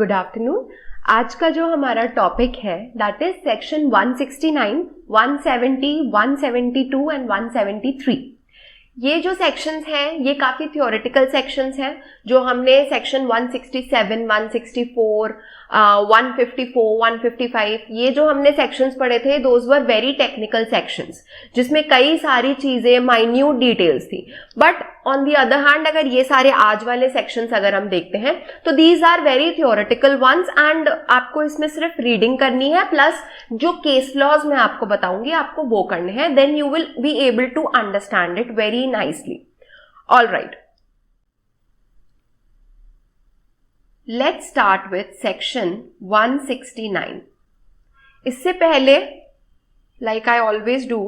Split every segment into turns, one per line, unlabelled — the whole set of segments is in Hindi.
Good afternoon. आज का जो हमारा टॉपिक है दैट इज सेक्शन 169, 170, 172 एंड 173। ये जो सेक्शंस हैं ये काफी थ्योरेटिकल सेक्शंस हैं जो हमने सेक्शन 167, 164, 154, 155 ये जो हमने सेक्शंस पढ़े थे those were very technical sections जिसमें कई सारी चीजें माइन्यूट डिटेल्स थी। But on the other hand अगर ये सारे आज वाले सेक्शंस अगर हम देखते हैं तो these are very theoretical once and आपको इसमें सिर्फ रीडिंग करनी है प्लस जो केस लॉज मैं आपको बताऊंगी आपको वो करने हैं, then you will be able to understand it very nicely. All right, let's start with section 169। इससे पहले like I always do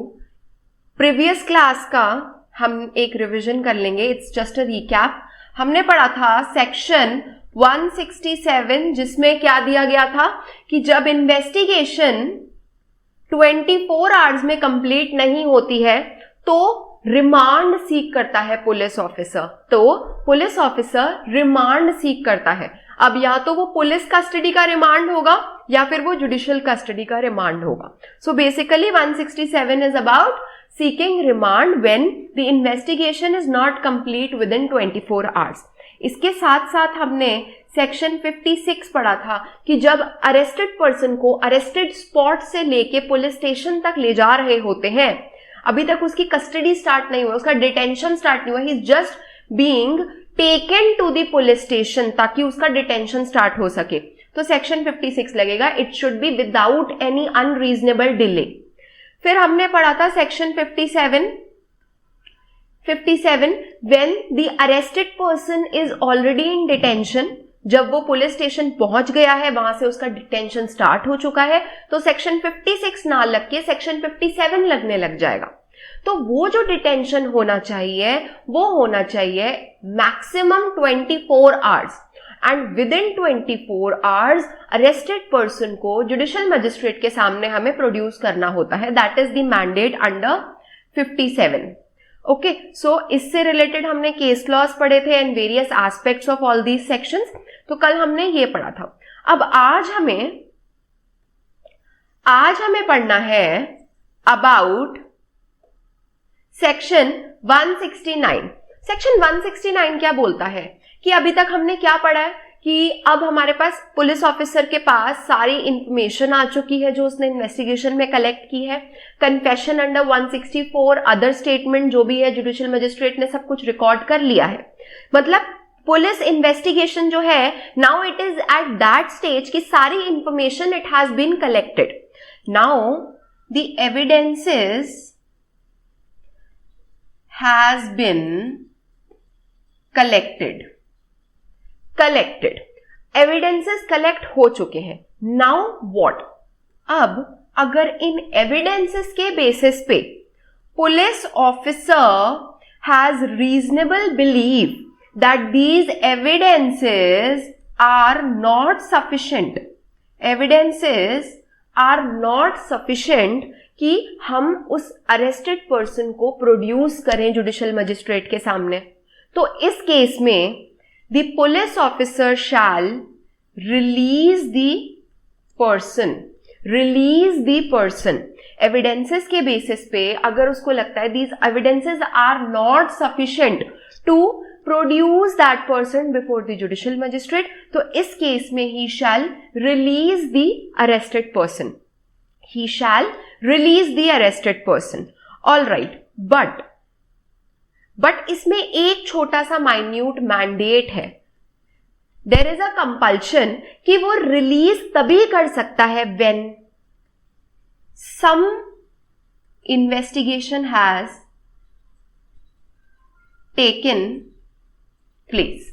previous class का हम एक रिवीजन कर लेंगे। It's just a recap. हमने पढ़ा था सेक्शन 167 जिसमें क्या दिया गया था कि जब इन्वेस्टिगेशन 24 आवर्स में कंप्लीट नहीं होती है तो रिमांड सीक करता है पुलिस ऑफिसर। तो पुलिस ऑफिसर रिमांड सीक करता है। अब या तो वो पुलिस कस्टडी का रिमांड होगा या फिर वो जुडिशियल कस्टडी का रिमांड होगा। So basically 167 is about seeking remand when the investigation is not complete within 24 hours। इसके साथ साथ हमने सेक्शन 56 पढ़ा था कि जब अरेस्टेड पर्सन को अरेस्टेड स्पॉट से लेके पुलिस स्टेशन तक ले जा रहे होते हैं, अभी तक उसकी कस्टडी स्टार्ट नहीं हुआ, उसका डिटेंशन स्टार्ट नहीं हुआ, he is just being taken to the police station ताकि उसका डिटेंशन स्टार्ट हो सके, तो सेक्शन 56 लगेगा। It should be without any unreasonable delay. फिर हमने पढ़ा था section 57 when the arrested person is already in detention. जब वो पुलिस स्टेशन पहुंच गया है, वहां से उसका डिटेंशन स्टार्ट हो चुका है, तो सेक्शन 56 ना लग के सेक्शन 57 लगने लग जाएगा। तो वो जो डिटेंशन होना चाहिए वो होना चाहिए maximum 24 hours and within 24 hours arrested person को जुडिशियल मजिस्ट्रेट के सामने हमें प्रोड्यूस करना होता है। That is the mandate under 57। Okay, so इससे रिलेटेड हमने केस लॉज पढ़े थे and various aspects of all these sections. तो कल हमने ये पढ़ा था। अब आज हमें पढ़ना है अबाउट सेक्शन 169। सेक्शन 169 क्या बोलता है कि अभी तक हमने क्या पढ़ा है कि अब हमारे पास पुलिस ऑफिसर के पास सारी इंफॉर्मेशन आ चुकी है जो उसने इन्वेस्टिगेशन में कलेक्ट की है। कन्फेशन अंडर 164, अदर स्टेटमेंट जो भी है जुडिशियल मजिस्ट्रेट ने सब कुछ रिकॉर्ड कर लिया है। मतलब पुलिस इन्वेस्टिगेशन जो है now it is at that stage कि सारी information it has been collected. Now the evidences has been collected evidences collect हो चुके हैं। Now what? अब अगर इन एविडेंसेस के बेसिस पे police officer has reasonable believe that these evidences are not sufficient, evidences are not sufficient कि हम उस अरेस्टेड पर्सन को प्रोड्यूस करें जुडिशियल मजिस्ट्रेट के सामने, तो इस केस में the police officer shall release the person evidences के basis पे अगर उसको लगता है these evidences are not sufficient to produce that person before the judicial magistrate, तो इस केस में he shall release the arrested person। all right, but इसमें एक छोटा सा माइन्यूट मैंडेट है। देयर इज अ कंपल्शन कि वो रिलीज तभी कर सकता है when some investigation has taken place.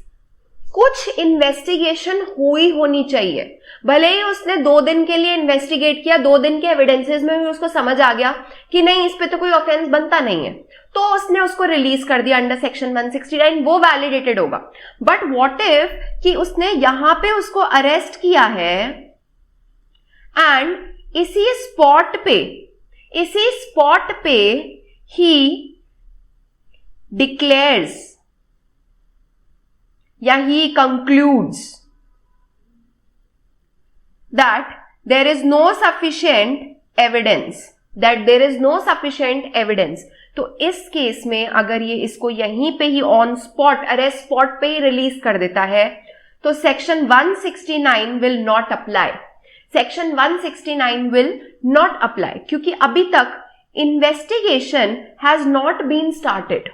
कुछ इन्वेस्टिगेशन हुई होनी चाहिए। भले ही उसने 2 दिन के लिए इन्वेस्टिगेट किया, 2 दिन के एविडेंसेस में भी उसको समझ आ गया कि नहीं इस पे तो कोई ऑफेंस बनता नहीं है, तो उसने उसको रिलीज कर दिया अंडर सेक्शन 169, वो वैलिडेटेड होगा। बट व्हाट इफ कि उसने यहां पे उसको अरेस्ट किया है एंड इसी स्पॉट पे ही डिक्लेयर्स या ही concludes that there is no sufficient evidence, तो इस केस में अगर ये इसको यहीं पे ही ऑन स्पॉट, अरेस्ट स्पॉट पे ही रिलीज कर देता है, तो section 169 will not apply. Section 169 will not apply क्योंकि अभी तक investigation has not been started.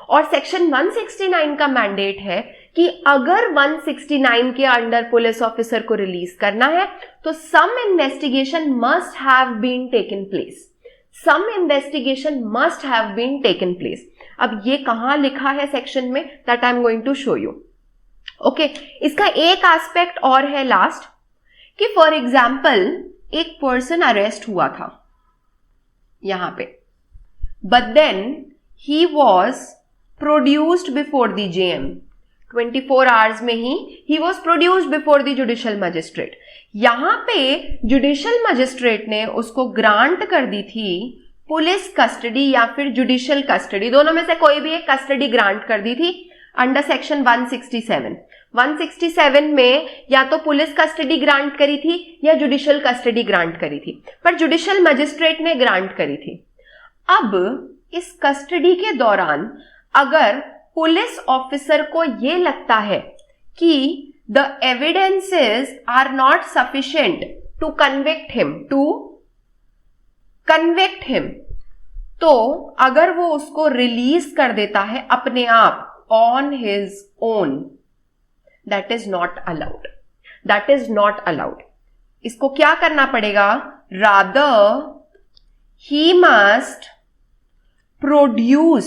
और सेक्शन 169 का मैंडेट है कि अगर 169 के अंडर पुलिस ऑफिसर को रिलीज करना है तो some investigation must have been taken place. अब ये कहां लिखा है सेक्शन में, that I am going to show you. Okay, इसका एक एस्पेक्ट और है लास्ट, कि फॉर एग्जाम्पल एक पर्सन अरेस्ट हुआ था यहां पे, but then he was produced before the JM. 24 hours में ही was produced before the judicial magistrate. यहां पे जुडिशियल मजिस्ट्रेट ने उसको ग्रांट कर दी थी पुलिस कस्टडी या फिर जुडिशियल कस्टडी, दोनों में से कोई भी एक कस्टडी ग्रांट कर दी थी अंडर सेक्शन 167. 167 में या तो पुलिस कस्टडी ग्रांट करी थी या जुडिशियल कस्टडी ग्रांट करी थी, पर जुडिशियल मजिस्ट्रेट ने ग्रांट करी थी. अब इस कस्टडी के दौरान अगर पुलिस ऑफिसर को यह लगता है कि the evidences are not sufficient to convict him, तो अगर वो उसको रिलीज कर देता है अपने आप on his own, that is not allowed. इसको क्या करना पड़ेगा, rather he must produce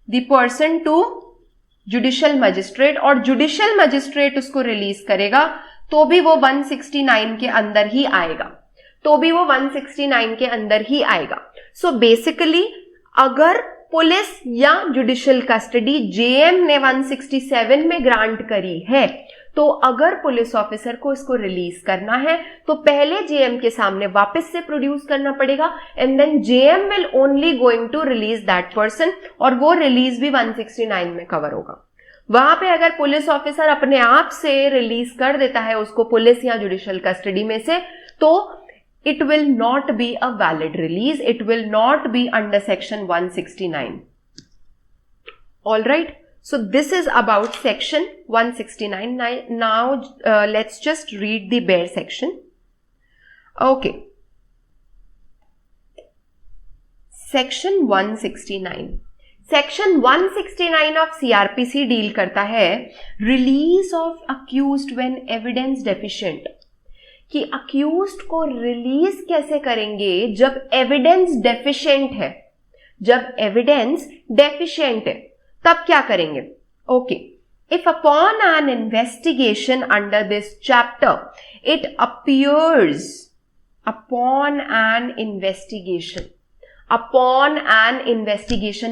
the person to judicial magistrate, और जुडिशियल मजिस्ट्रेट उसको रिलीज करेगा तो भी वो 169 के अंदर ही आएगा. सो बेसिकली अगर पुलिस या जुडिशियल कस्टडी JM ने 167 में ग्रांट करी है, तो अगर पुलिस ऑफिसर को इसको रिलीज करना है तो पहले JM के सामने वापस से प्रोड्यूस करना पड़ेगा, and then JM will only going to release that person, और वो रिलीज भी 169 में कवर होगा. वहां पे अगर पुलिस ऑफिसर अपने आप से रिलीज कर देता है उसको पुलिस या जुडिशियल कस्टडी में से, तो it will not be a valid release, it will not be under section 169. All right, so this is about section 169. Now let's just read the bare section. Okay, section 169. Section 169 of CRPC deal करता है release of accused when evidence deficient, कि अक्यूज्ड को रिलीज कैसे करेंगे जब एविडेंस डेफिशिएंट है, तब क्या करेंगे. Okay, if upon N investigation under this chapter it appears upon N investigation,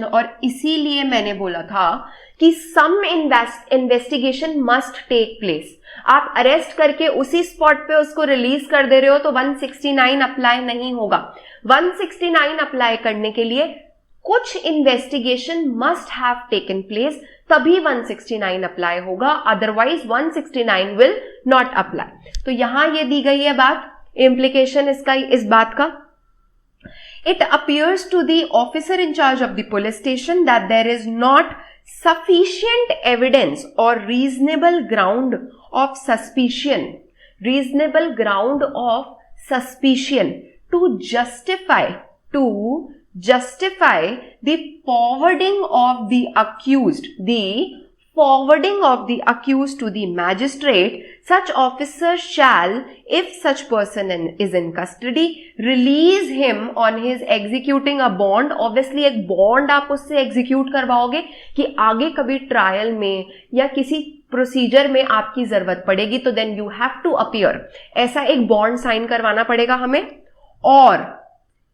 और इसीलिए मैंने बोला था कि सम इन्वेस्टिगेशन मस्ट टेक प्लेस. आप अरेस्ट करके उसी स्पॉट पे उसको रिलीज कर दे रहे हो तो 169 अप्लाई नहीं होगा. 169 अप्लाई करने के लिए कुछ investigation must have taken place, तभी 169 अप्लाई होगा, अदरवाइज 169 विल नॉट अप्लाई. तो यहां ये दी गई है बात, इम्प्लीकेशन इसका इस बात का. It appears to the officer in charge of the police station that there is not sufficient evidence or reasonable ground of suspicion to justify the forwarding of the accused to the magistrate. Such officer shall, if such person is in custody, release him on his executing a bond. Obviously एक bond आप उससे execute करवाओगे कि आगे कभी ट्रायल में या किसी प्रोसीजर में आपकी जरूरत पड़ेगी तो then you have to appear. ऐसा एक बॉन्ड साइन करवाना पड़ेगा हमें. और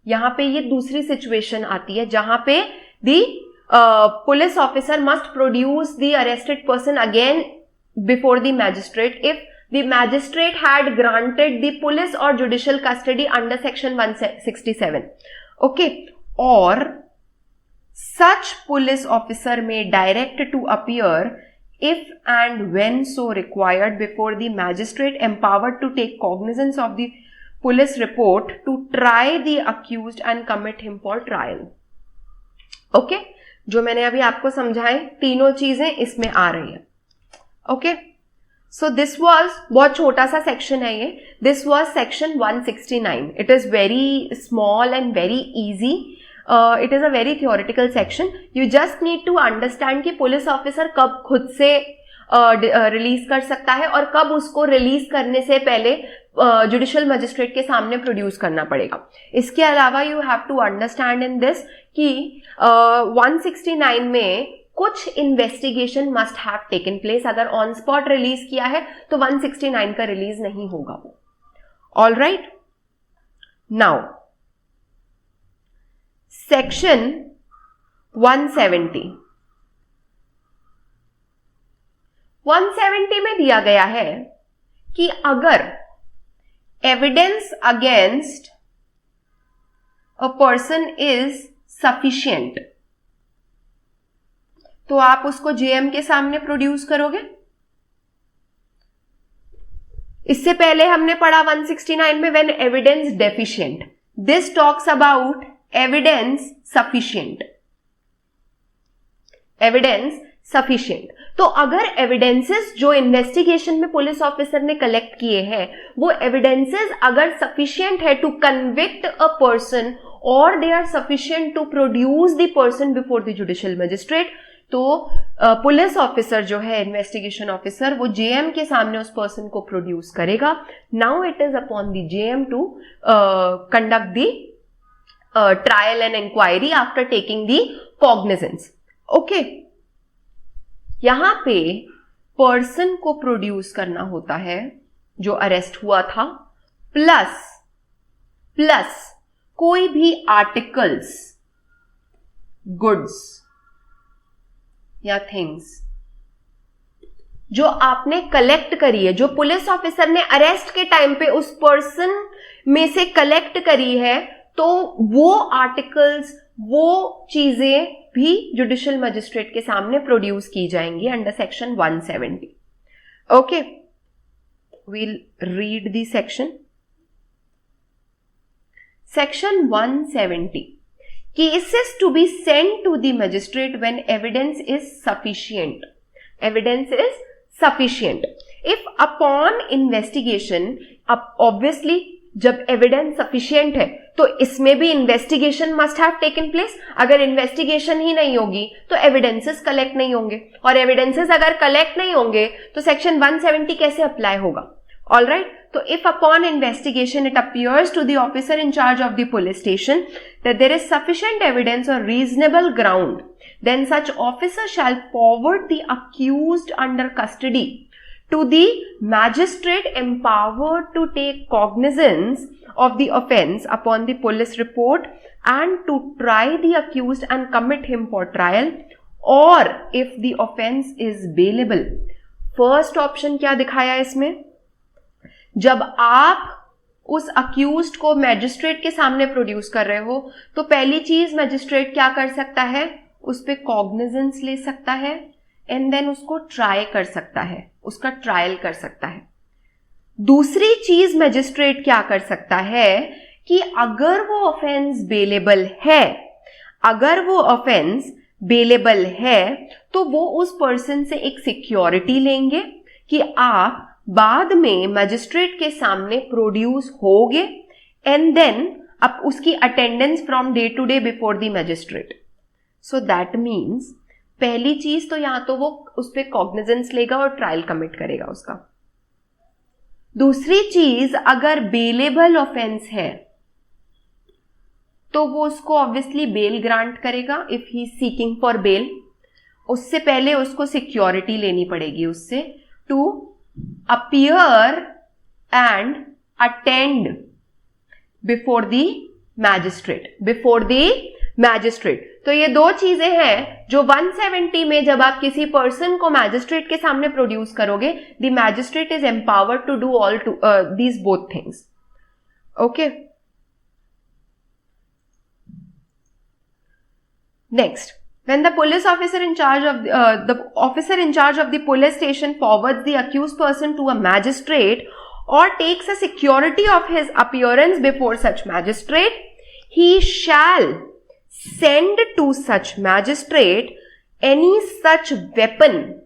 यहां पे ये दूसरी सिचुएशन आती है जहां पे the police officer must produce the arrested person again before the magistrate if the magistrate had granted the police or judicial custody under section 167. Okay, or such police officer may direct to appear if and when so required before the magistrate empowered to take cognizance of the police report to try the accused and commit him for trial. Okay, जो मैंने अभी आपको समझाए तीनों चीजें इसमें आ रही है. ओके, सो दिस वाज, बहुत छोटा सा सेक्शन है ये. This was section 169. It is very small and very easy. It is a very theoretical section. You just need to understand कि पुलिस ऑफिसर कब खुद से रिलीज कर सकता है और कब उसको रिलीज करने से पहले जुडिशियल मजिस्ट्रेट के सामने प्रोड्यूस करना पड़ेगा. इसके अलावा you have to understand in this कि 169 में कुछ investigation must have taken place. अगर ऑन स्पॉट रिलीज किया है तो 169 का रिलीज नहीं होगा वो. All right, now section 170. 170 में दिया गया है कि अगर evidence against a person is sufficient तो आप उसको जेएम के सामने प्रोड्यूस करोगे. इससे पहले हमने पढ़ा 169 में when evidence deficient. This talks about evidence sufficient. Evidence sufficient. तो अगर एविडेंसेस जो इन्वेस्टिगेशन में पुलिस ऑफिसर ने कलेक्ट किए हैं वो एविडेंसेस अगर सफिशिएंट है टू कन्विक्ट अ पर्सन और they are sufficient to produce the person before the judicial magistrate, तो पुलिस ऑफिसर जो है इन्वेस्टिगेशन ऑफिसर वो जेएम के सामने उस पर्सन को प्रोड्यूस करेगा. Now it is upon the JM to conduct the trial and inquiry after taking the cognizance. Okay, यहां पे पर्सन को प्रोड्यूस करना होता है जो अरेस्ट हुआ था, प्लस कोई भी आर्टिकल्स, गुड्स या थिंग्स जो आपने कलेक्ट करी है, जो पुलिस ऑफिसर ने अरेस्ट के टाइम पे उस पर्सन में से कलेक्ट करी है, तो वो आर्टिकल्स, वो चीजें भी जुडिशियल मजिस्ट्रेट के सामने प्रोड्यूस की जाएंगी under section 170. Okay, we'll read the section. Section 170. Cases to be sent to the magistrate when evidence is sufficient. Evidence is sufficient. If upon investigation, obviously जब एविडेंस सफिशिएंट है तो इसमें भी investigation must have taken place. अगर इन्वेस्टिगेशन ही नहीं होगी तो एविडेंसेस कलेक्ट नहीं होंगे, और एविडेंसेस अगर कलेक्ट नहीं होंगे तो सेक्शन 170 कैसे अप्लाई होगा. ऑल राइट, तो if upon investigation it appears to the officer in charge of the police station that there is sufficient evidence और reasonable ground, then such officer shall forward the accused under custody to the magistrate empowered to take cognizance of the offence upon the police report and to try the accused and commit him for trial, or if the offence is bailable. First option क्या दिखाया इसमें, जब आप उस अक्यूज्ड को मैजिस्ट्रेट के सामने प्रोड्यूस कर रहे हो तो पहली चीज मैजिस्ट्रेट क्या कर सकता है, उस पर कॉग्निजेंस ले सकता है एंड देन उसको ट्राई कर सकता है, उसका ट्रायल कर सकता है. दूसरी चीज मैजिस्ट्रेट क्या कर सकता है कि अगर वो ऑफेंस बेलेबल है, अगर वो ऑफेंस बेलेबल है तो वो उस पर्सन से एक सिक्योरिटी लेंगे कि आप बाद में मैजिस्ट्रेट के सामने प्रोड्यूस होगे एंड देन अब उसकी attendance from day to day before the magistrate. So that means पहली चीज तो यहां तो वो उस पर कॉग्निजेंस लेगा और ट्रायल कमिट करेगा उसका. दूसरी चीज, अगर बेलेबल ऑफेंस है तो वो उसको ऑब्वियसली बेल ग्रांट करेगा if he seeking for bail. उससे पहले उसको सिक्योरिटी लेनी पड़ेगी उससे to appear and attend before the magistrate, before the magistrate. तो ये दो चीजें हैं जो 170 में जब आप किसी पर्सन को मैजिस्ट्रेट के सामने प्रोड्यूस करोगे, the magistrate is empowered to do all these both things. Okay, next When the police officer in charge of the police station forwards the accused person to a magistrate or takes a security of his appearance before such magistrate, he shall send to such magistrate any such weapon.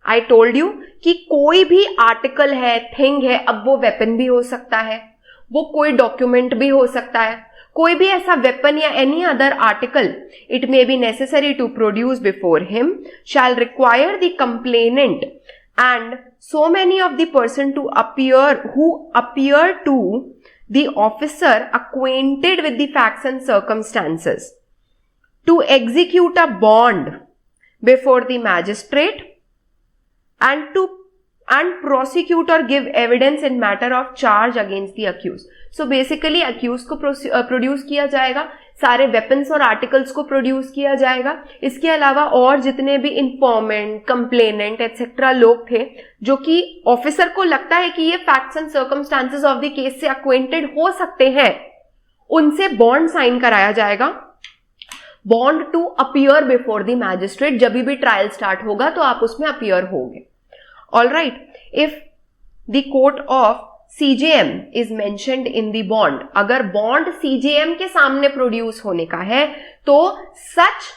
I told you कि कोई भी आर्टिकल है, थिंग है, अब वो वेपन भी हो सकता है, वो कोई डॉक्यूमेंट भी हो सकता है, कोई भी ऐसा वेपन या any other article it may be necessary to produce before him shall require the complainant and so many of the person to appear to the officer acquainted with the facts and circumstances to execute a bond before the magistrate and prosecute or give evidence in matter of charge against the accused. So basically accused को प्रोड्यूस किया जाएगा, सारे वेपन्स और आर्टिकल्स को प्रोड्यूस किया जाएगा, इसके अलावा और जितने भी इंफॉर्मेंट, कंप्लेनेंट एक्सेट्रा लोग थे जो कि ऑफिसर को लगता है कि ये facts and circumstances of the case से अक्वेंटेड हो सकते हैं, उनसे बॉन्ड साइन कराया जाएगा, bond to appear before the magistrate. जब भी ट्रायल स्टार्ट होगा तो आप उसमें अपीयर होगे. All right, if the court of CJM is mentioned in the bond, अगर बॉन्ड CJM के सामने प्रोड्यूस होने का है तो such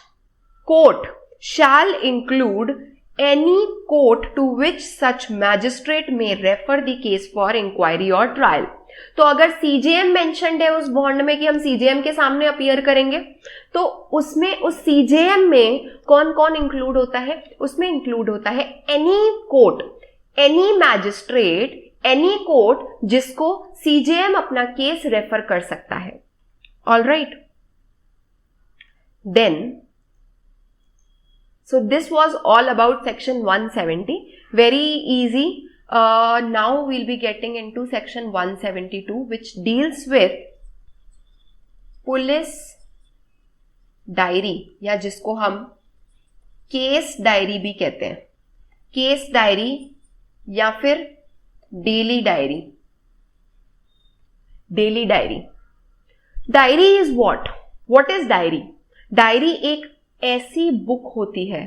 court shall include any court to which such magistrate may refer the case for inquiry or trial. तो अगर CJM mentioned है उस बॉन्ड में कि हम CJM के सामने अपीयर करेंगे, तो उसमें उस CJM में कौन कौन इंक्लूड होता है? उसमें इंक्लूड होता है any court, any magistrate, any court जिसको CJM अपना केस रेफर कर सकता है. All right, then so this was all about section 170. Very easy. Now we'll be getting into section 172 which deals with police diary, या जिसको हम केस डायरी भी कहते हैं. केस डायरी या फिर daily diary. Daily diary. Diary is what is diary? Diary एक ऐसी बुक होती है,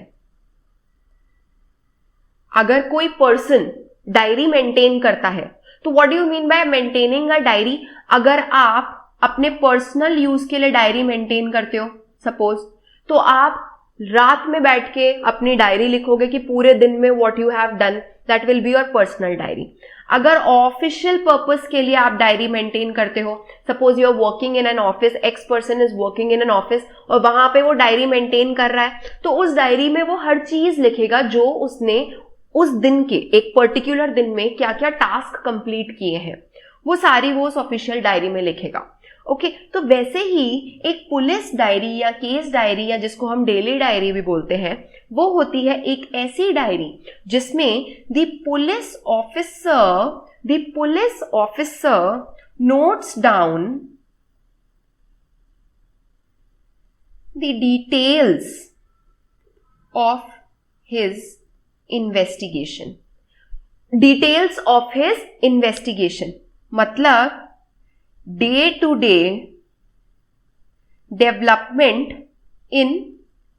अगर कोई पर्सन डायरी मेंटेन करता है तो what do you mean by maintaining a diary? अगर आप अपने पर्सनल यूज के लिए डायरी मेंटेन करते हो सपोज, तो आप रात में बैठ के अपनी डायरी लिखोगे कि पूरे दिन में what you have done, that will be your personal diary. अगर ऑफिशियल पर्पस के लिए आप डायरी मेंटेन करते हो, suppose you are working in an office, X person is working in an office और वहां पे वो डायरी मेंटेन कर रहा है, तो उस डायरी में वो हर चीज लिखेगा जो उसने उस दिन के एक पर्टिकुलर दिन में क्या क्या टास्क कंप्लीट किए हैं, वो सारी वो उस ऑफिशियल डायरी में लिखेगा. ओके, तो वैसे ही एक पुलिस डायरी या केस डायरी या जिसको हम डेली डायरी भी बोलते हैं, वो होती है एक ऐसी डायरी जिसमें the police officer notes down the details of his investigation. Details of his investigation मतलब day to day development in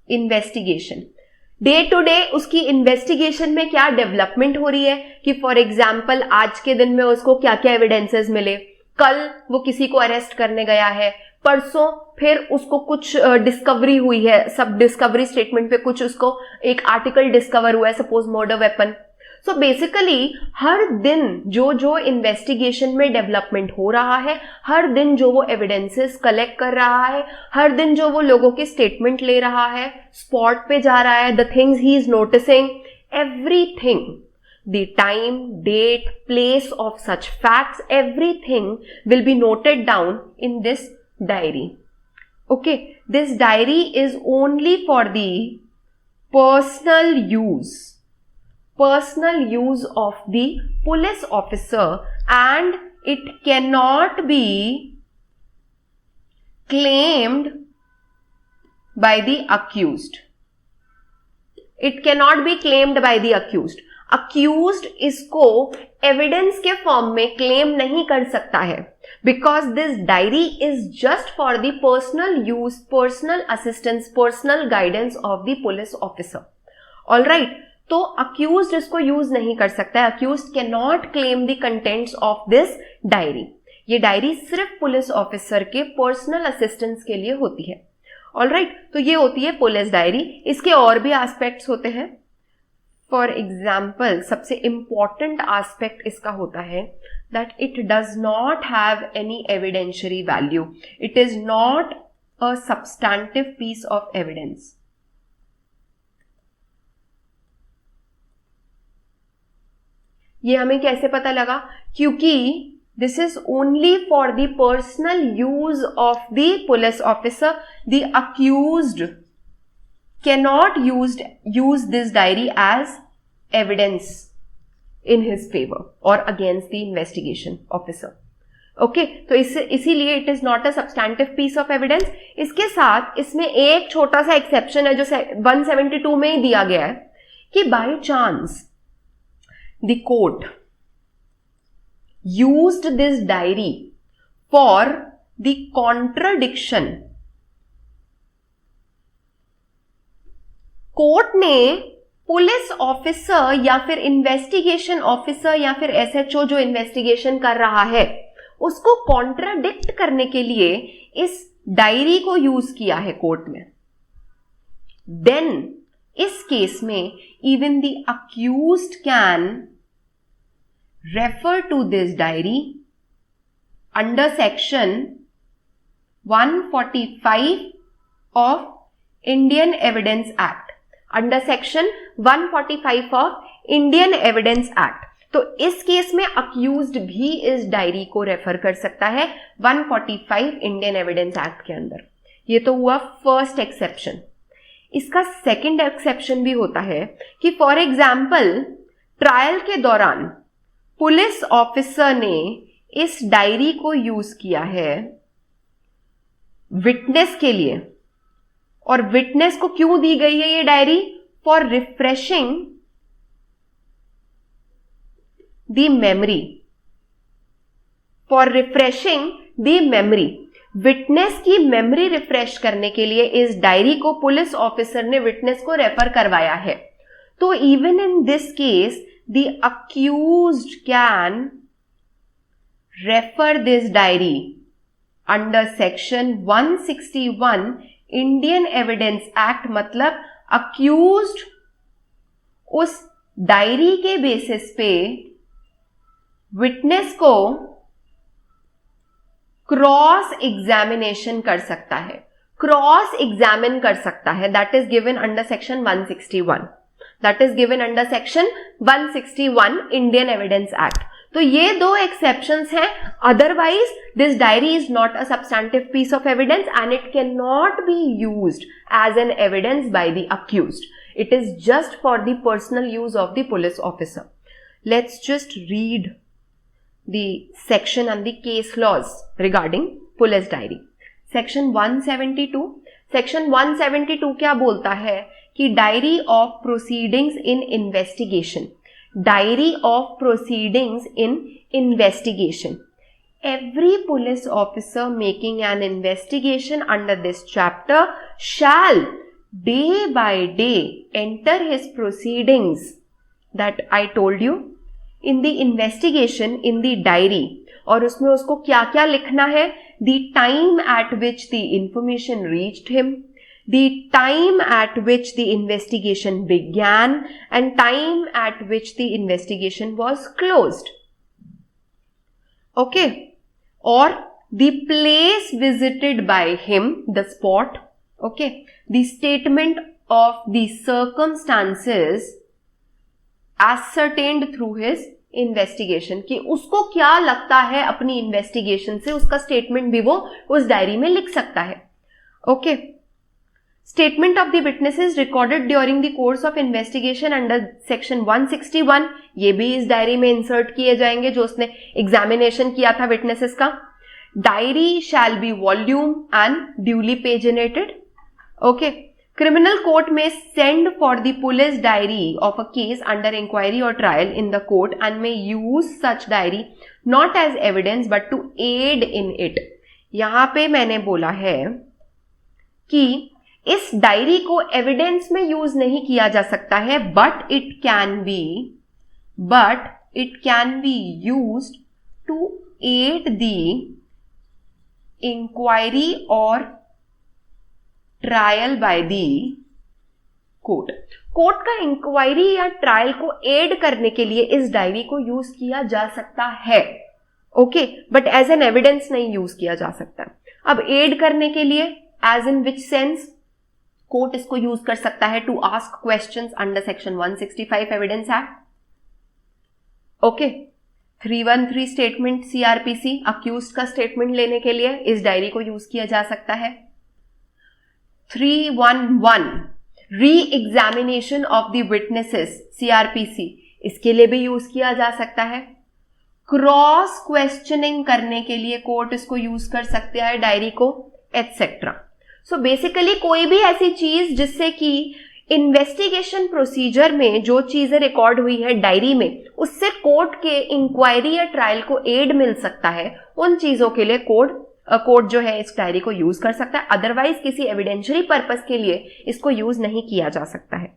investigation. Day to day उसकी इन्वेस्टिगेशन में क्या डेवलपमेंट हो रही है कि फॉर एग्जाम्पल आज के दिन में उसको क्या क्या एविडेंसेस मिले, कल वो किसी को अरेस्ट करने गया है, परसों फिर उसको कुछ डिस्कवरी हुई है, सब डिस्कवरी स्टेटमेंट पे कुछ उसको एक आर्टिकल डिस्कवर हुआ है, suppose murder weapon. So basically हर दिन जो जो इन्वेस्टिगेशन में डेवलपमेंट हो रहा है, हर दिन जो वो एविडेंसेस कलेक्ट कर रहा है, हर दिन जो वो लोगों की स्टेटमेंट ले रहा है, स्पॉट पे जा रहा है, the things he is noticing, everything, the time, date, place of such facts, everything will be noted down in this diary. Okay, this diary is only for the personal use of the police officer and it cannot be claimed by the accused. It cannot be claimed by the accused. Accused इसको एविडेंस के फॉर्म में क्लेम नहीं कर सकता है, because this diary is just for the personal use, personal assistance, personal guidance of the police officer. Alright, तो अक्यूज्ड इसको यूज नहीं कर सकता है. Accused can not claim the contents of this diary. ये डायरी सिर्फ पुलिस ऑफिसर के पर्सनल असिस्टेंस के लिए होती है. ऑलराइट, तो ये होती है पुलिस डायरी. इसके और भी एस्पेक्ट्स होते हैं. फॉर एग्जाम्पल, सबसे इंपॉर्टेंट एस्पेक्ट इसका होता है that it does not have any evidentiary value. It is not a substantive piece of evidence. ये हमें कैसे पता लगा? क्योंकि this is only for the personal use of the police officer. The accused cannot use this diary as evidence in his favor or against the investigation officer. Okay, तो इसीलिए it is not a substantive piece of evidence. इसके साथ इसमें एक छोटा सा एक्सेप्शन है जो 172 में ही दिया गया है कि by chance the court used this diary for the contradiction. Court ने पुलिस ऑफिसर या फिर इन्वेस्टिगेशन ऑफिसर या फिर एसएचओ जो इन्वेस्टिगेशन कर रहा है उसको कॉन्ट्राडिक्ट करने के लिए इस डायरी को यूज किया है कोर्ट में. देन इस केस में even the accused can refer to this diary under section 145 of Indian Evidence Act. Under section 145 of Indian Evidence Act. तो इस केस में अक्यूज्ड भी इस डायरी को रेफर कर सकता है 145 इंडियन एविडेंस एक्ट के अंदर. ये तो हुआ फर्स्ट एक्सेप्शन. इसका सेकंड एक्सेप्शन भी होता है कि फॉर एग्जाम्पल ट्रायल के दौरान पुलिस ऑफिसर ने इस डायरी को यूज किया है विटनेस के लिए. और विटनेस को क्यों दी गई है ये diary? For refreshing the memory. For refreshing the memory. Witness की मेमोरी रिफ्रेश करने के लिए इस डायरी को पुलिस ऑफिसर ने विटनेस को रेफर करवाया है. तो even in this case the accused can refer this diary under section 161 Indian Evidence Act. मतलब accused उस डायरी के बेसिस पे विटनेस को क्रॉस एग्जामिनेशन कर सकता है, क्रॉस एग्जामिन कर सकता है. That is given under section 161. That is given under section 161 Indian Evidence Act. तो ये दो exceptions हैं. Otherwise, this diary is not a substantive piece of evidence and it cannot be used as an evidence by the accused. It is just for the personal use of the police officer. Let's just read the section and the case laws regarding police diary. Section 172. Section 172 क्या बोलता है कि diary of proceedings in investigation. Diary of proceedings in investigation. Every police officer making an investigation under this chapter shall day by day enter his proceedings that I told you in the investigation in the diary. और उसमें उसको क्या क्या लिखना है? The time at which the information reached him, the time at which the investigation began and time at which the investigation was closed. Okay, or the place visited by him, the spot. Okay, the statement of the circumstances ascertained through his investigation. कि उसको क्या लगता है अपनी इन्वेस्टिगेशन से, उसका स्टेटमेंट भी वो उस डायरी में लिख सकता है. Okay. Statement of the witnesses recorded during the course of investigation under section 161. ये भी इस डायरी में इंसर्ट किए जाएंगे जो उसने एग्जामिनेशन किया था विटनेसेस का. Diary shall be volume and duly paginated. Okay. Criminal court may send for the police diary of a case under inquiry or trial in the court and may use such diary not as evidence but to aid in it. यहां पे मैंने बोला है कि इस डायरी को एविडेंस में यूज नहीं किया जा सकता है, but it can be used to aid the inquiry और ट्रायल बाय द कोर्ट का इंक्वायरी या ट्रायल को एड करने के लिए इस डायरी को यूज किया जा सकता है, okay, but as an evidence नहीं यूज किया जा सकता. अब एड करने के लिए as in which sense? Court इसको यूज कर सकता है to ask questions under section 165 evidence act, okay. 313 statement CrPC, accused का स्टेटमेंट लेने के लिए इस डायरी को यूज किया जा सकता है. 311 re examination of the witnesses CrPC, इसके लिए भी यूज किया जा सकता है. क्रॉस क्वेश्चनिंग करने के लिए कोर्ट इसको यूज कर सकता है डायरी को, एटसेट्रा. सो बेसिकली कोई भी ऐसी चीज जिससे कि इन्वेस्टिगेशन प्रोसीजर में जो चीजें रिकॉर्ड हुई है डायरी में, उससे कोर्ट के इंक्वायरी या ट्रायल को एड मिल सकता है, उन चीजों के लिए कोर्ट जो है इस डायरी को यूज कर सकता है. अदरवाइज किसी एविडेंशियरी पर्पस के लिए इसको यूज नहीं किया जा सकता है.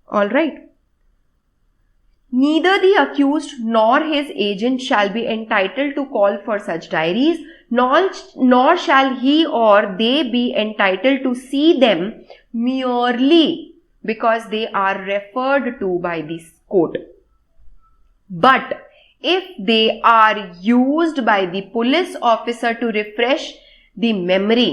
All right. Neither the accused nor his agent shall be entitled to call for such diaries, nor shall he or they be entitled to see them merely because they are referred to by this court. But if they are used by the police officer to refresh the memory,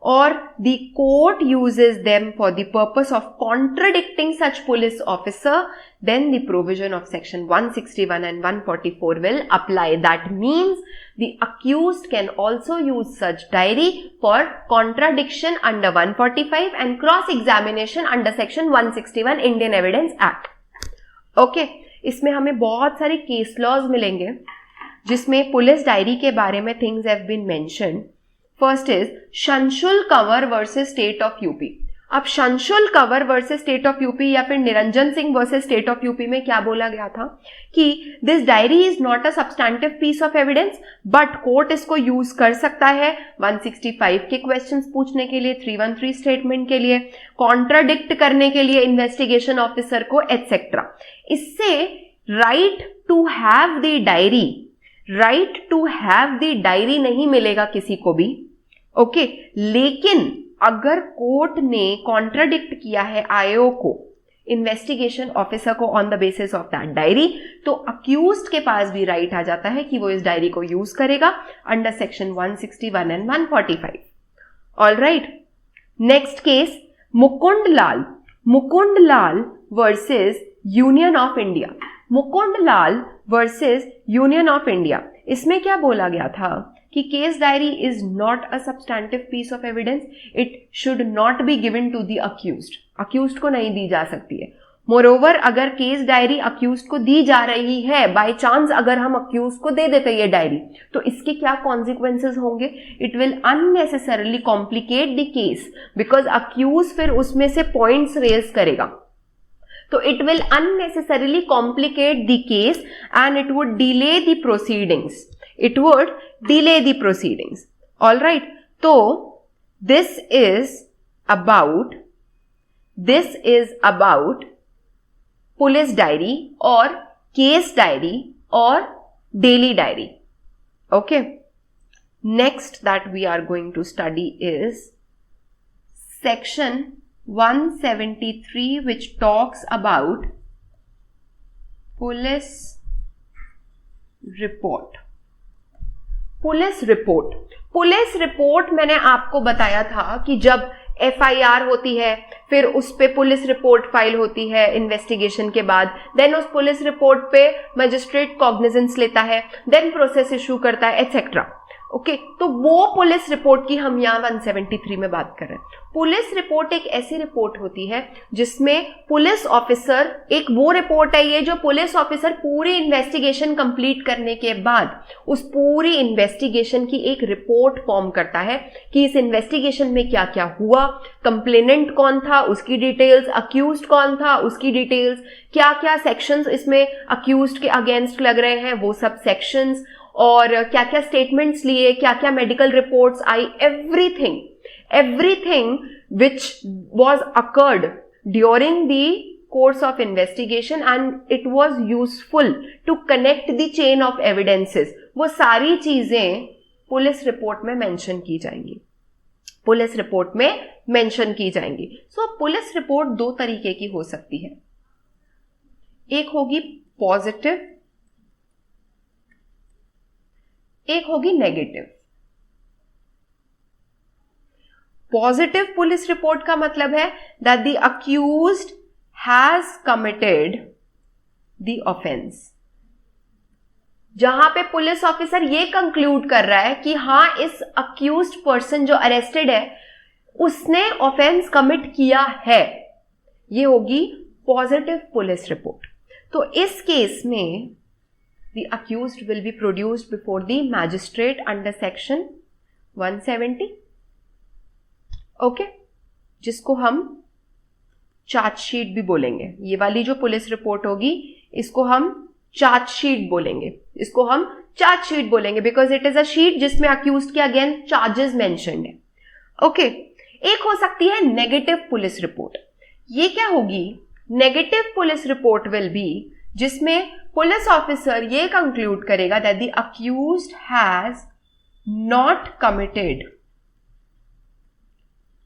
or the court uses them for the purpose of contradicting such police officer, then the provision of section 161 and 144 will apply. That means the accused can also use such diary for contradiction under 145 and cross-examination under section 161 Indian Evidence Act. Okay, इसमें हमें बहुत सारे केस लॉज मिलेंगे जिसमें पुलिस डायरी के बारे में things have been mentioned. First is Shamshul Kanwar versus state of UP. अब Shamshul Kanwar versus state of UP या फिर Niranjan Singh versus state of UP में क्या बोला गया था कि this diary is not a substantive piece of evidence, but court इसको यूज कर सकता है 165 के क्वेश्चंस पूछने के लिए, 313 स्टेटमेंट के लिए, कॉन्ट्राडिक्ट करने के लिए इन्वेस्टिगेशन ऑफिसर को, एटसेट्रा. इससे right to have the diary नहीं मिलेगा किसी को भी, ओके. लेकिन अगर कोर्ट ने कॉन्ट्राडिक्ट किया है आईओ को, इन्वेस्टिगेशन ऑफिसर को, on the basis of that diary, तो अक्यूज्ड के पास भी राइट आ जाता है कि वो इस डायरी को यूज करेगा under section 161 and 145. All right. Next case Mukund Lal versus Union of India. Mukund Lal versus Union of India, इसमें क्या बोला गया था कि case diary is not a substantive piece of evidence, it should not be given to the accused को नहीं दी जा सकती है. मोरओवर अगर केस डायरी अक्यूज्ड को दी जा रही है, बाय चांस अगर हम अक्यूज्ड को दे देते ये डायरी, तो इसके क्या कॉन्सिक्वेंसेस होंगे? It will unnecessarily complicate the case, because accuse फिर उसमें से पॉइंट्स रेज करेगा. So it will unnecessarily complicate the case and it would delay the proceedings. All right. So this is about police diary or case diary or daily diary. Okay. Next that we are going to study is section 173, which talks about police report. Police report मैंने आपको बताया था कि जब FIR होती है, फिर उस पे पुलिस रिपोर्ट फाइल होती है इन्वेस्टिगेशन के बाद, देन उस पुलिस रिपोर्ट पे मजिस्ट्रेट कॉग्निजेंस लेता है, देन प्रोसेस इशू करता है, एटसेट्रा. ओके, तो वो पुलिस रिपोर्ट की हम यहाँ 173 में बात कर रहे हैं। पुलिस रिपोर्ट एक ऐसी रिपोर्ट होती है जिसमें पुलिस ऑफिसर, एक वो रिपोर्ट है ये जो पुलिस ऑफिसर पूरी इन्वेस्टिगेशन कंप्लीट करने के बाद उस पूरी इन्वेस्टिगेशन की एक रिपोर्ट फॉर्म करता है कि इस इन्वेस्टिगेशन में क्या क्या हुआ, कंप्लेनेंट कौन था उसकी डिटेल्स, अक्यूज्ड कौन था उसकी डिटेल्स, क्या क्या सेक्शंस इसमें अक्यूज्ड के अगेंस्ट लग रहे हैं वो सब सेक्शंस, और क्या क्या स्टेटमेंट्स लिए, क्या क्या medical reports I, everything which was occurred during the course of investigation and it was useful to connect the chain of evidences, वो सारी चीजें पुलिस रिपोर्ट में मेंशन की जाएंगी, पुलिस रिपोर्ट में मेंशन की जाएंगी। सो पुलिस रिपोर्ट दो तरीके की हो सकती है, एक होगी पॉजिटिव, एक होगी नेगेटिव। पॉजिटिव पुलिस रिपोर्ट का मतलब है that the accused has committed the offence, जहां पे पुलिस ऑफिसर ये कंक्लूड कर रहा है कि हां इस अक्यूज्ड पर्सन जो अरेस्टेड है उसने ऑफेंस कमिट किया है, ये होगी पॉजिटिव पुलिस रिपोर्ट। तो इस केस में the accused will be produced before the magistrate under section 170, okay, जिसको हम चार्जशीट भी बोलेंगे। ये वाली जो पुलिस रिपोर्ट होगी इसको हम चार्जशीट बोलेंगे, इसको हम चार्जशीट बोलेंगे because it is a sheet जिसमें अक्यूज्ड के अगेंस्ट चार्जेस मेंशन्ड है। ओके, एक हो सकती है नेगेटिव पुलिस रिपोर्ट। ये क्या होगी? Negative police report will be जिसमें पुलिस ऑफिसर ये कंक्लूड करेगा that the accused has not committed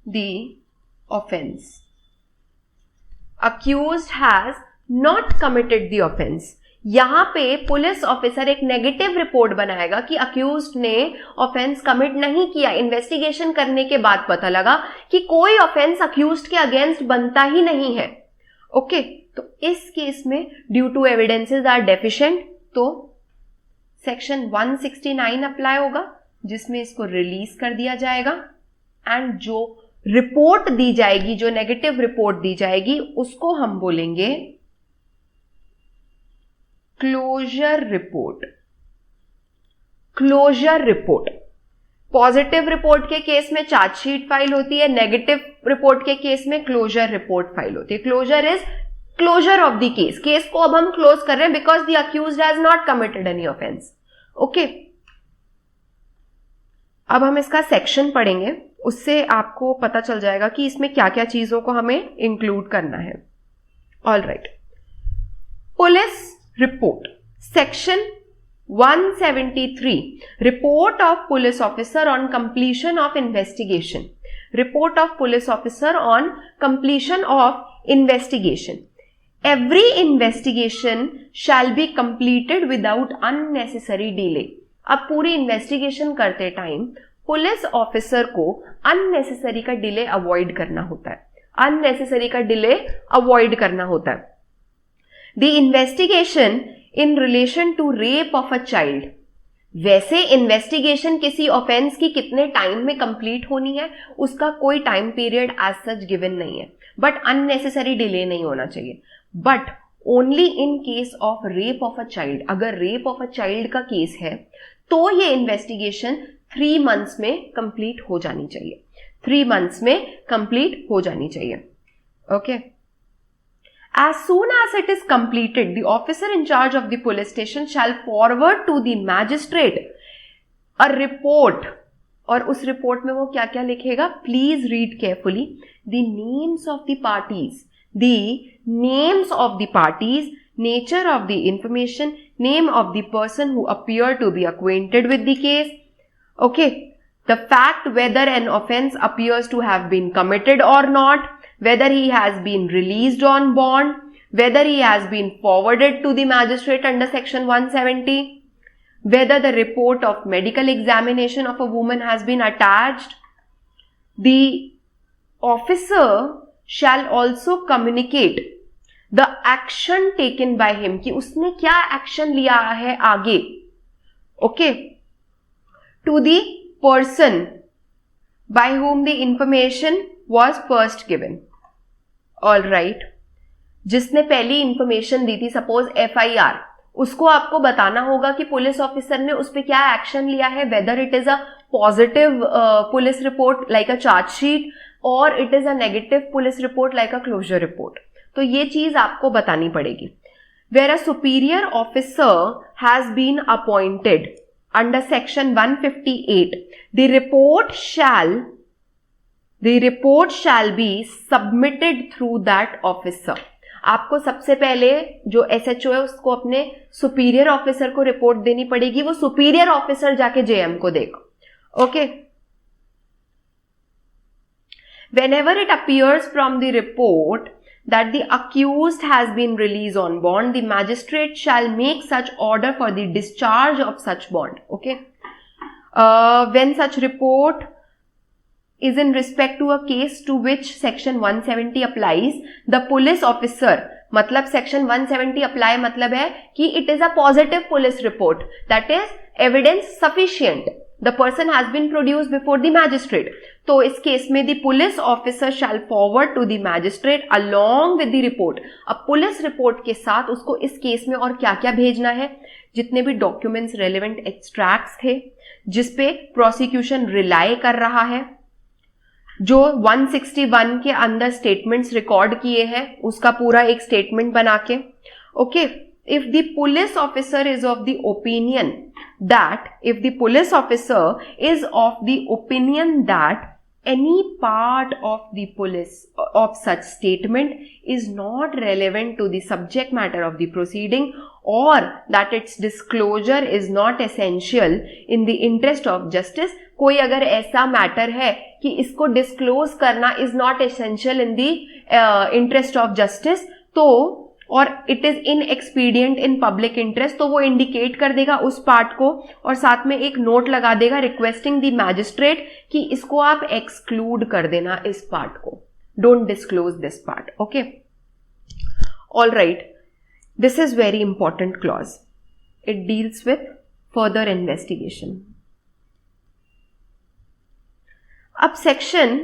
the offence, accused has not committed the offence. यहां पे पुलिस ऑफिसर एक नेगेटिव रिपोर्ट बनाएगा कि अक्यूज्ड ने ऑफेंस कमिट नहीं किया। इन्वेस्टिगेशन करने के बाद पता लगा कि कोई ऑफेंस अक्यूज्ड के अगेंस्ट बनता ही नहीं है। ओके, तो इस केस में due to evidences are deficient तो सेक्शन 169 अप्लाई होगा जिसमें इसको रिलीज कर दिया जाएगा एंड जो रिपोर्ट दी जाएगी, जो नेगेटिव रिपोर्ट दी जाएगी उसको हम बोलेंगे closure report. Closure report. Positive report के केस में चार्जशीट फाइल होती है, नेगेटिव रिपोर्ट के केस में क्लोजर रिपोर्ट फाइल होती है। Closure is closure of the case, case को अब हम क्लोज कर रहे हैं because the accused has not committed any offence. Okay, अब हम इसका सेक्शन पढ़ेंगे, उससे आपको पता चल जाएगा कि इसमें क्या क्या चीजों को हमें इंक्लूड करना है। All right, police report section 173, report of police officer on completion of investigation, report of police officer on completion of investigation. Every investigation shall be completed without unnecessary delay. अब पूरी इन्वेस्टिगेशन करते टाइम पुलिस ऑफिसर को अननेसेसरी का डिले अवॉइड करना होता है, अननेसेसरी का डिले अवॉइड करना होता है। The investigation in relation to rape of a child, वैसे इन्वेस्टिगेशन किसी ऑफेंस की कितने टाइम में कंप्लीट होनी है उसका कोई time period as such given नहीं है, बट अननेसेसरी डिले नहीं होना चाहिए। But only in case of rape of a child, अगर रेप ऑफ अ चाइल्ड का केस है तो ये इन्वेस्टिगेशन 3 months में कंप्लीट हो जानी चाहिए, 3 months में कंप्लीट हो जानी चाहिए। Okay, as soon as it is completed, the officer in charge of the police station shall forward to the magistrate a report, और उस रिपोर्ट में वो क्या क्या लिखेगा? Please read carefully. the names of the parties, the names of the parties, nature of the information, name of the person who appear to be acquainted with the case. Okay, the fact whether an offense appears to have been committed or not, whether he has been released on bond, whether he has been forwarded to the magistrate under section 170, whether the report of medical examination of a woman has been attached. The officer shall also communicate the action taken by him, कि उसने क्या एक्शन लिया है आगे। Okay, to the person by whom the information was first given. All right. जिसने पहली इंफॉर्मेशन दी थी, सपोज FIR, उसको आपको बताना होगा कि पुलिस ऑफिसर ने उस पर क्या एक्शन लिया है, whether it is a positive police report like a chargesheet और it is a negative police report like a closure report. तो ये चीज आपको बतानी पड़ेगी. Where a superior officer has been appointed under section 158, the report shall be submitted through that officer. आपको सबसे पहले जो SHO है उसको अपने सुपीरियर ऑफिसर को रिपोर्ट देनी पड़ेगी, वो सुपीरियर ऑफिसर जाके JM को देगा. Okay. Whenever it appears from the report that the accused has been released on bond, the magistrate shall make such order for the discharge of such bond. Okay. When such report is in respect to a case to which section 170 applies, the police officer, मतलब section 170 apply मतलब है कि it is a positive police report, that is evidence sufficient, the person has been produced before the magistrate. तो इस केस में the police officer shall forward to the magistrate along with the report. अब पुलिस रिपोर्ट के साथ उसको इस केस में और क्या क्या भेजना है, जितने भी डॉक्यूमेंट्स, रेलेवेंट एक्सट्रैक्ट्स थे जिसपे प्रोसिक्यूशन रिलाई कर रहा है, जो 161 के अंदर स्टेटमेंट्स रिकॉर्ड किए हैं उसका पूरा एक स्टेटमेंट बना के. Okay. If the police officer is of the opinion that any part of the police of such statement is not relevant to the subject matter of the proceeding, or that its disclosure is not essential in the interest of justice, कोई अगर ऐसा मैटर है कि इसको डिस्क्लोज करना is not essential in the interest of justice, तो और it is in expedient in public interest, तो वो इंडिकेट कर देगा उस पार्ट को और साथ में एक नोट लगा देगा रिक्वेस्टिंग द मैजिस्ट्रेट कि इसको आप एक्सक्लूड कर देना, इस पार्ट को, don't disclose this part. Okay. All right. This is very important clause. It deals with further investigation. अब section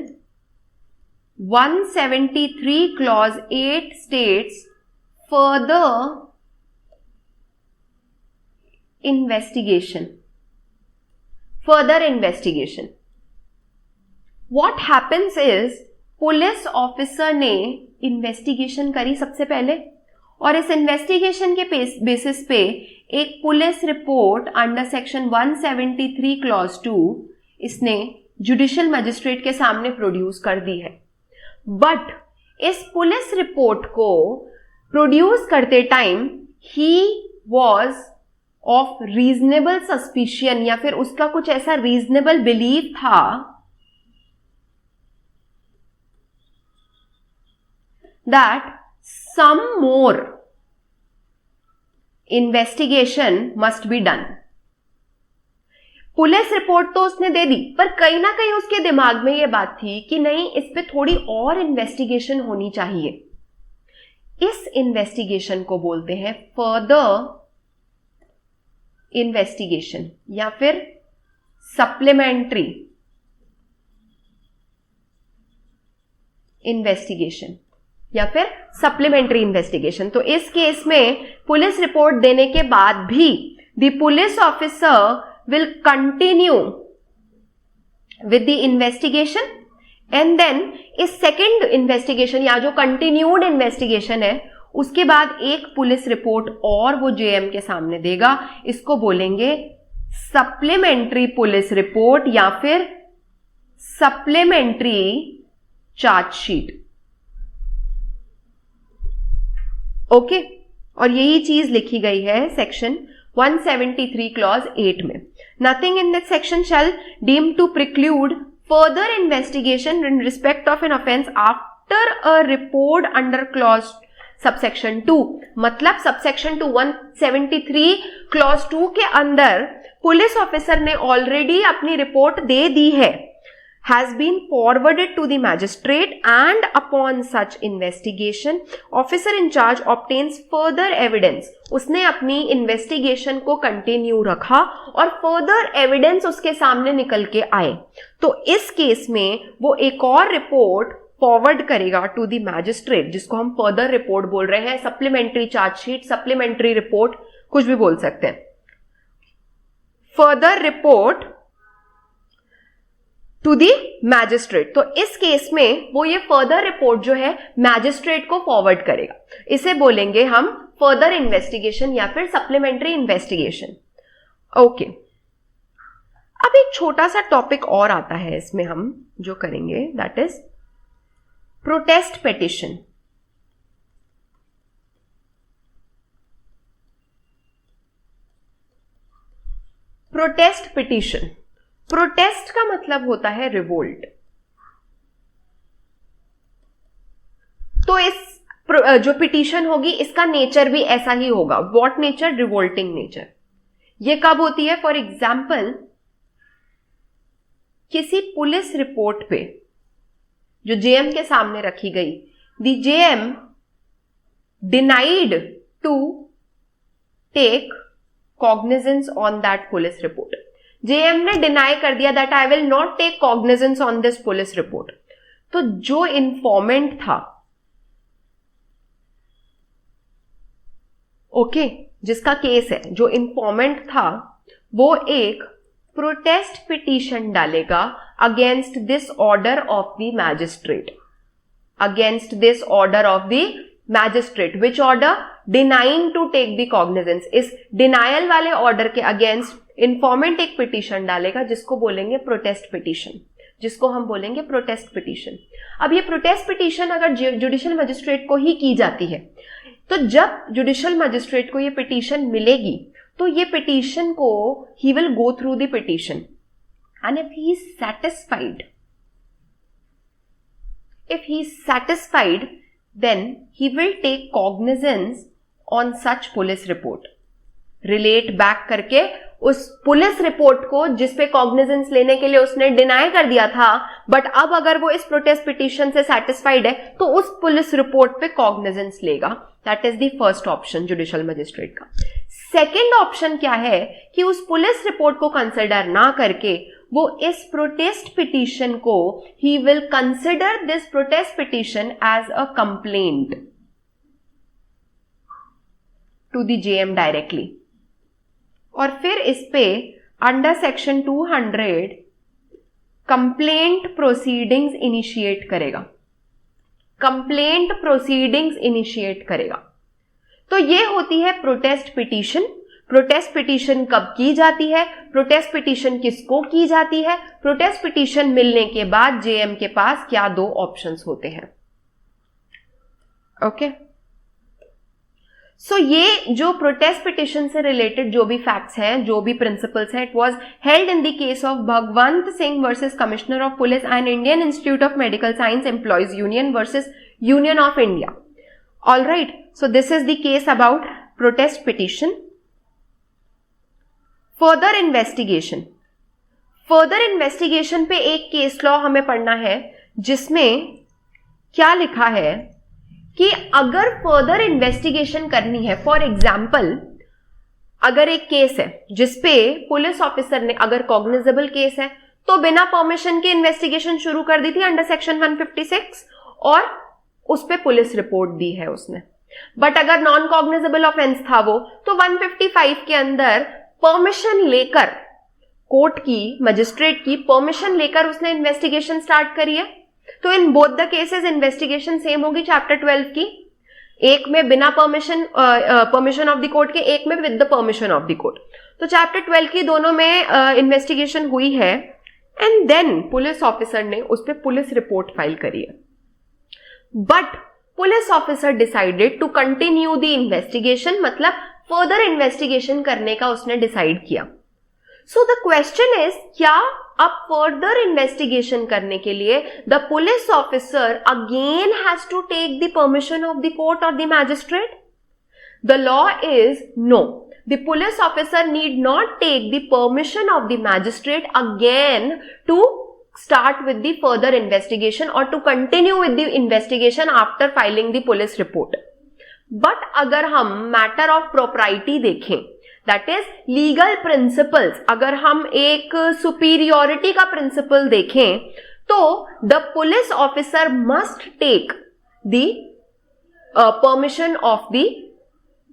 173 clause 8 states further investigation. What happens is police officer ने इन्वेस्टिगेशन करी सबसे पहले और इस इन्वेस्टिगेशन के बेसिस पे एक police report under section 173 clause 2 इसने जुडिशियल मजिस्ट्रेट के सामने प्रोड्यूस कर दी है. बट इस पुलिस रिपोर्ट को प्रोड्यूस करते time he was of reasonable suspicion, या फिर उसका कुछ ऐसा रीजनेबल बिलीव था that some more investigation must be done. Police report तो उसने दे दी, पर कहीं ना कहीं उसके दिमाग में यह बात थी कि नहीं, इस पे थोड़ी और इन्वेस्टिगेशन होनी चाहिए. इस इन्वेस्टिगेशन को बोलते हैं फर्दर इन्वेस्टिगेशन या फिर सप्लीमेंट्री इन्वेस्टिगेशन या फिर सप्लीमेंट्री इन्वेस्टिगेशन. तो इस केस में पुलिस रिपोर्ट देने के बाद भी the police officer will continue with the investigation and then इस सेकेंड इन्वेस्टिगेशन या जो कंटिन्यूड इन्वेस्टिगेशन है उसके बाद एक पुलिस रिपोर्ट और वो जेएम के सामने देगा. इसको बोलेंगे सप्लीमेंट्री पुलिस रिपोर्ट या फिर सप्लीमेंट्री चार्जशीट. ओके. और यही चीज लिखी गई है सेक्शन 173 क्लॉज 8 में. Nothing in this section shall deem to preclude further investigation in respect of an offense after a report under clause subsection 2. मतलब subsection 2 173 clause 2 के अंदर पुलिस ऑफिसर ने ऑलरेडी अपनी रिपोर्ट दे दी है. has been forwarded to the magistrate, and upon such investigation officer in charge obtains further evidence. उसने अपनी इन्वेस्टिगेशन को कंटिन्यू रखा और फर्दर एविडेंस उसके सामने निकल के आए, तो इस केस में वो एक और रिपोर्ट फॉरवर्ड करेगा टू द मैजिस्ट्रेट, जिसको हम फर्दर रिपोर्ट बोल रहे हैं, सप्लीमेंट्री चार्जशीट, सप्लीमेंट्री रिपोर्ट, कुछ भी बोल सकते हैं। Further report to the magistrate, तो इस केस में वो ये फर्दर रिपोर्ट जो है मैजिस्ट्रेट को फॉरवर्ड करेगा, इसे बोलेंगे हम फर्दर इन्वेस्टिगेशन या फिर सप्लीमेंट्री इन्वेस्टिगेशन। ओके, अब एक छोटा सा टॉपिक और आता है इसमें हम जो करेंगे, that is protest petition. Protest petition, protest का मतलब होता है रिवोल्ट। तो इस जो पिटीशन होगी इसका नेचर भी ऐसा ही होगा। What nature? Revolting nature. ये कब होती है? फॉर एग्जाम्पल, किसी पुलिस रिपोर्ट पे जो जेएम के सामने रखी गई, the JM denied to take cognizance on that police report. JM ने डिनाई कर दिया that I will not take cognizance on this police report. तो जो इंफॉर्मेंट था, ओके, जिसका केस है, जो इंफॉर्मेंट था, वो एक प्रोटेस्ट पिटीशन डालेगा against this order of the magistrate, against this order of the magistrate. Which order? Denying to take the cognizance. इस डिनायल वाले ऑर्डर के अगेंस्ट इंफॉर्मेंट एक पिटीशन डालेगा जिसको बोलेंगे प्रोटेस्ट पिटीशन, जिसको हम बोलेंगे प्रोटेस्ट पिटीशन। अब ये प्रोटेस्ट पिटीशन अगर जुडिशियल मजिस्ट्रेट को ही की जाती है, तो जब जुडिशियल मजिस्ट्रेट को ये पिटीशन मिलेगी तो ये पिटीशन को he will go through the petition, and if he is satisfied, then he will take cognizance on such police report, relate back करके उस पुलिस रिपोर्ट को जिसपे कॉग्निजेंस लेने के लिए उसने डिनाई कर दिया था, बट अब अगर वो इस प्रोटेस्ट पिटीशन से सेटिस्फाइड है तो उस पुलिस रिपोर्ट पे कॉग्निजेंस लेगा। That is the first option judicial magistrate का। सेकेंड ऑप्शन क्या है कि उस पुलिस रिपोर्ट को कंसिडर ना करके वो इस प्रोटेस्ट पिटीशन को, he will consider this protest petition as a complaint to the JM directly, और फिर इस पे under section 200 complaint proceedings initiate करेगा, कंप्लेंट प्रोसीडिंग्स इनिशिएट करेगा। तो ये होती है प्रोटेस्ट पिटीशन। प्रोटेस्ट पिटीशन कब की जाती है? प्रोटेस्ट पिटीशन किसको की जाती है? प्रोटेस्ट पिटीशन मिलने के बाद जेएम के पास क्या दो ऑप्शंस होते हैं। ओके, सो ये जो प्रोटेस्ट पिटीशन से रिलेटेड जो भी फैक्ट्स हैं, जो भी प्रिंसिपल्स हैं, it was held in the case of Bhagwant Singh versus commissioner of police and Indian institute of medical science employees union versus Union of India. All right, so this is the case about protest petition. Further investigation, further investigation पे एक केस लॉ हमें पढ़ना है जिसमें क्या लिखा है कि अगर फर्दर इन्वेस्टिगेशन करनी है, फॉर एग्जाम्पल अगर एक केस है जिसपे पुलिस ऑफिसर ने, अगर कॉग्निजेबल केस है तो बिना परमिशन के इन्वेस्टिगेशन शुरू कर दी थी अंडर सेक्शन 156 और उस पे पुलिस रिपोर्ट दी है उसने। बट अगर नॉन कॉग्निजेबल ऑफेंस था वो, तो 155 के अंदर परमिशन लेकर, कोर्ट की, मजिस्ट्रेट की परमिशन लेकर उसने इन्वेस्टिगेशन स्टार्ट करी है। तो in both the cases investigation same होगी चैप्टर 12 की, एक में बिना परमिशन ऑफ द कोर्ट के, एक में with the permission of the court. तो चैप्टर 12 की दोनों में इन्वेस्टिगेशन हुई है एंड देन पुलिस ऑफिसर ने उस पर पुलिस रिपोर्ट फाइल करी है, but police officer decided to continue the investigation, मतलब फर्दर इन्वेस्टिगेशन करने का उसने डिसाइड किया। सो द क्वेश्चन इज, क्या अब फर्दर इन्वेस्टिगेशन करने के लिए the police officer again has to take the permission of the court और the magistrate? The law is no, the police officer need not take the permission of the magistrate again to start with the further investigation or to continue with the investigation after filing the police report. But अगर हम matter of propriety देखें, that is legal principles, अगर हम एक superiority का principle देखें, तो the police officer must take the permission of the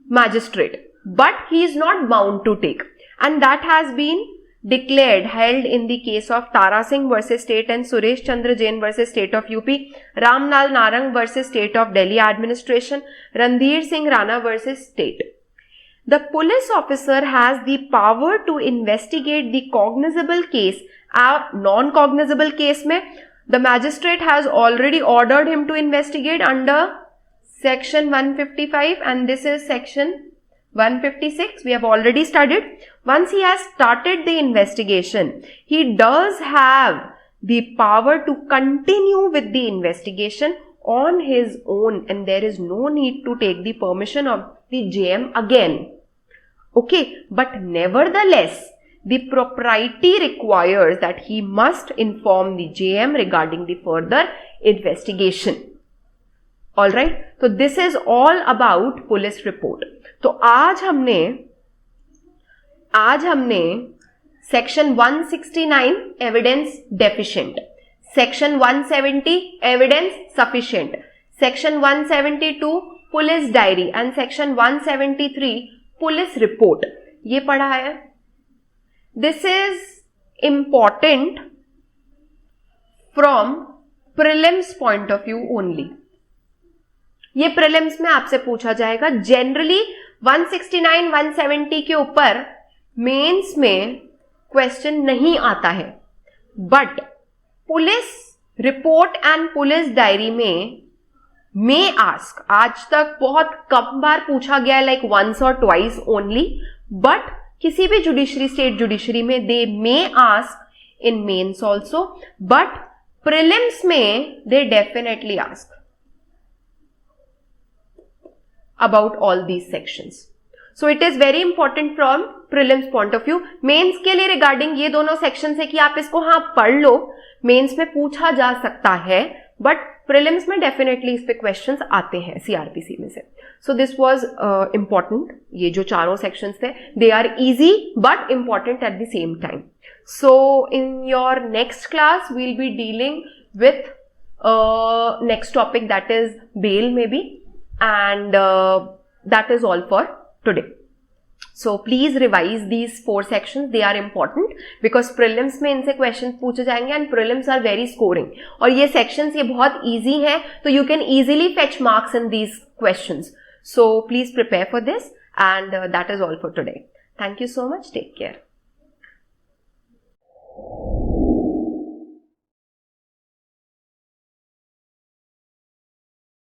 magistrate, but he is not bound to take, and that has been declared held in the case of Tara Singh versus State and Suresh Chandra Jain versus State of UP, Ramlal Narang versus State of Delhi Administration, Randhir Singh Rana versus State. The police officer has the power to investigate the cognizable case. Non-cognizable case में the magistrate has already ordered him to investigate under section 155, and this is section 156. We have already studied. Once he has started the investigation, he does have the power to continue with the investigation on his own, and there is no need to take the permission of the JM again. Okay, but nevertheless, the propriety requires that he must inform the JM regarding the further investigation. Alright, so this is all about police report. तो आज हमने section 169 evidence deficient, section 170 evidence sufficient, section 172 police diary and section 173 police report ये पढ़ा है. This is important from prelims point of view only. ये प्रीलिम्स में आपसे पूछा जाएगा. जनरली 169, 170 के ऊपर मेंस में क्वेश्चन नहीं आता है, but police report and police diary में आस्क. आज तक बहुत कम बार पूछा गया, लाइक वंस और ट्वाइस ओनली, बट किसी भी जुडिशरी, स्टेट जुडिशरी में they may ask in mains also, but prelims में they definitely ask about all these sections. So it is very important from prelims point of view. Mains के लिए regarding ये दोनों sections है कि आप इसको हाँ पढ़ लो, mains में पूछा जा सकता है, but prelims में definitely इस पे questions आते हैं CRPC में से. So this was important. ये जो चारों sections थे, they are easy but important at the same time. So in your next class we'll be dealing with next topic, that is bail maybe. And that is all for today. So please revise these 4 sections. They are important because prelims में इनसे questions पूछे जाएंगे and prelims are very scoring. और ये sections ये बहुत easy हैं, तो you can easily fetch marks in these questions. So please prepare for this, and that is all for today. Thank you so much. Take care.